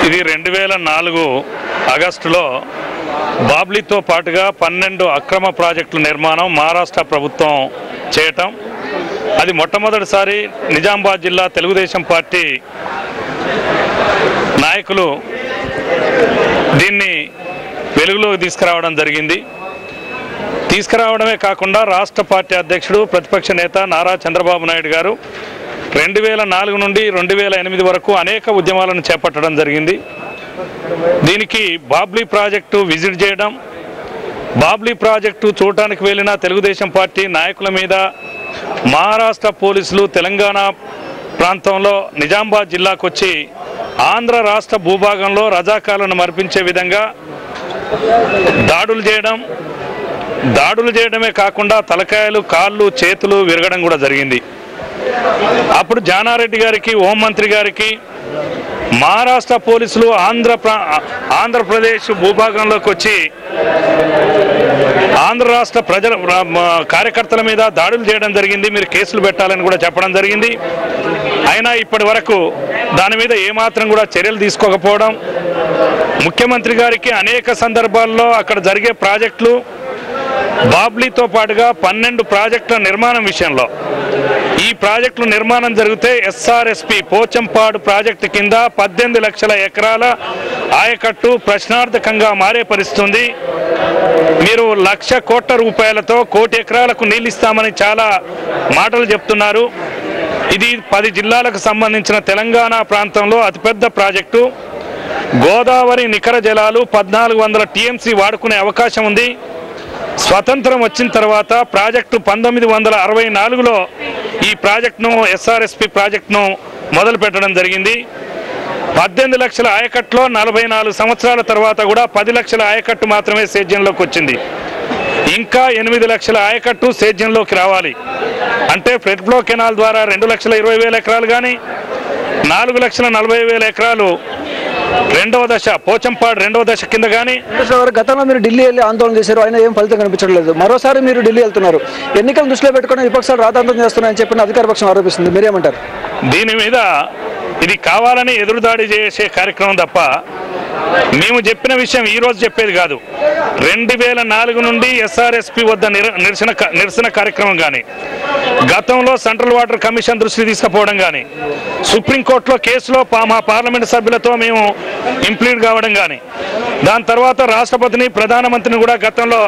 ఇది 2004 ఆగస్టులో బాబ్లీతో పాటుగా 12 అక్రమ ప్రాజెక్టుల నిర్మాణం మహారాష్ట్ర ప్రభుత్వం చేయటం. అది మొట్టమొదటిసారి నిజామాబాద్ జిల్లా తెలుగుదేశం పార్టీ నాయకులు దీన్ని వెలుగులోకి తీసుకురావడం జరిగింది. తీసుకురావడమే కాకుండా రాష్ట్ర పార్టీ అధ్యక్షుడు ప్రతిపక్ష నేత నారా చంద్రబాబు నాయుడు గారు 2004 నుండి 2008 వరకు అనేక ఉద్యమాలను చేపట్టడం జరిగింది. దీనికి బాబ్లీ ప్రాజెక్టు విజిట్ చేయడం, బాబ్లీ ప్రాజెక్టు చూడటానికి వెళ్ళిన తెలుగుదేశం పార్టీ నాయకుల మీద మహారాష్ట్ర పోలీసులు తెలంగాణ ప్రాంతంలో నిజామాబాద్ జిల్లాకు వచ్చి ఆంధ్ర రాష్ట్ర భూభాగంలో రజాకాలను మర్పించే విధంగా దాడులు చేయడమే కాకుండా తలకాయలు, కాళ్ళు, చేతులు విరగడం కూడా జరిగింది. అప్పుడు జానారెడ్డి గారికి, హోంమంత్రి గారికి మహారాష్ట్ర పోలీసులు ఆంధ్రప్రదేశ్ భూభాగంలోకి వచ్చి ఆంధ్ర రాష్ట్ర ప్రజల కార్యకర్తల మీద దాడులు చేయడం జరిగింది, మీరు కేసులు పెట్టాలని కూడా చెప్పడం జరిగింది. అయినా ఇప్పటి వరకు దాని మీద ఏమాత్రం కూడా చర్యలు తీసుకోకపోవడం, ముఖ్యమంత్రి గారికి అనేక సందర్భాల్లో అక్కడ జరిగే ప్రాజెక్టులు బాబ్లీతో పాటుగా 12 ప్రాజెక్టుల నిర్మాణం విషయంలో ఈ ప్రాజెక్టుల నిర్మాణం జరిగితే ఎస్ఆర్ఎస్పి పోచంపాడు ప్రాజెక్టు కింద 18 లక్షల ఎకరాల ఆయకట్టు ప్రశ్నార్థకంగా మారే పరిస్థితుంది. మీరు 1,00,000 కోట్ల రూపాయలతో 1 కోటి ఎకరాలకు నీళ్ళు ఇస్తామని చాలా మాటలు చెప్తున్నారు. ఇది 10 జిల్లాలకు సంబంధించిన తెలంగాణ ప్రాంతంలో అతిపెద్ద ప్రాజెక్టు. గోదావరి నికర జలాలు 1400 టీఎంసీ వాడుకునే అవకాశం ఉంది. స్వతంత్రం వచ్చిన తర్వాత ప్రాజెక్టు 1964లో ఈ ప్రాజెక్టును ఎస్ఆర్ఎస్పి ప్రాజెక్టును మొదలు పెట్టడం జరిగింది. 18 లక్షల ఆయకట్టులో 44 సంవత్సరాల తర్వాత కూడా 10 లక్షల ఆయకట్టు మాత్రమే సేద్యంలోకి వచ్చింది. ఇంకా 8 లక్షల ఆయకట్టు సేద్యంలోకి రావాలి. అంటే ఫ్లడ్ ఫ్లో కెనాల్ ద్వారా 2,20,000 ఎకరాలు కానీ 4,40,000 ఎకరాలు రెండవ దశ పోచంపాడు రెండవ దశ కింద కానీ. గతంలో మీరు ఢిల్లీ వెళ్ళి ఆందోళన చేశారు, అయినా ఏం ఫలితం కనిపించట్లేదు. మరోసారి మీరు ఢిల్లీ వెళ్తున్నారు, ఎన్నికలు దృష్టిలో పెట్టుకుని విపక్షాలు రాద్ధాంతం చేస్తున్నాయని చెప్పిన అధికార పక్షం ఆరోపిస్తుంది, మీరేమంటారు? దీని మీద ఇది కావాలని ఎదురుదాడి చేసే కార్యక్రమం తప్ప మేము చెప్పిన విషయం ఈరోజు చెప్పేది కాదు. 2004 నుండి ఎస్ఆర్ఎస్పి వద్ద నిరసన కార్యక్రమం కానీ, గతంలో సెంట్రల్ వాటర్ కమిషన్ దృష్టి తీసుకుపోవడం కానీ, సుప్రీంకోర్టులో కేసులో మా పార్లమెంటు సభ్యులతో మేము ఇంప్లీడ్ కావడం కానీ, దాని తర్వాత రాష్ట్రపతిని, ప్రధానమంత్రిని కూడా గతంలో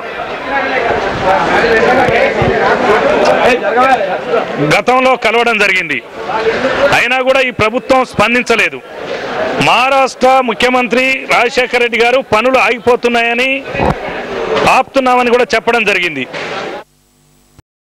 కలవడం జరిగింది. అయినా కూడా ఈ ప్రభుత్వం స్పందించలేదు. మహారాష్ట్ర ముఖ్యమంత్రి రాజశేఖర రెడ్డి గారు పనులు ఆగిపోతున్నాయని, ఆపుతున్నామని కూడా చెప్పడం జరిగింది.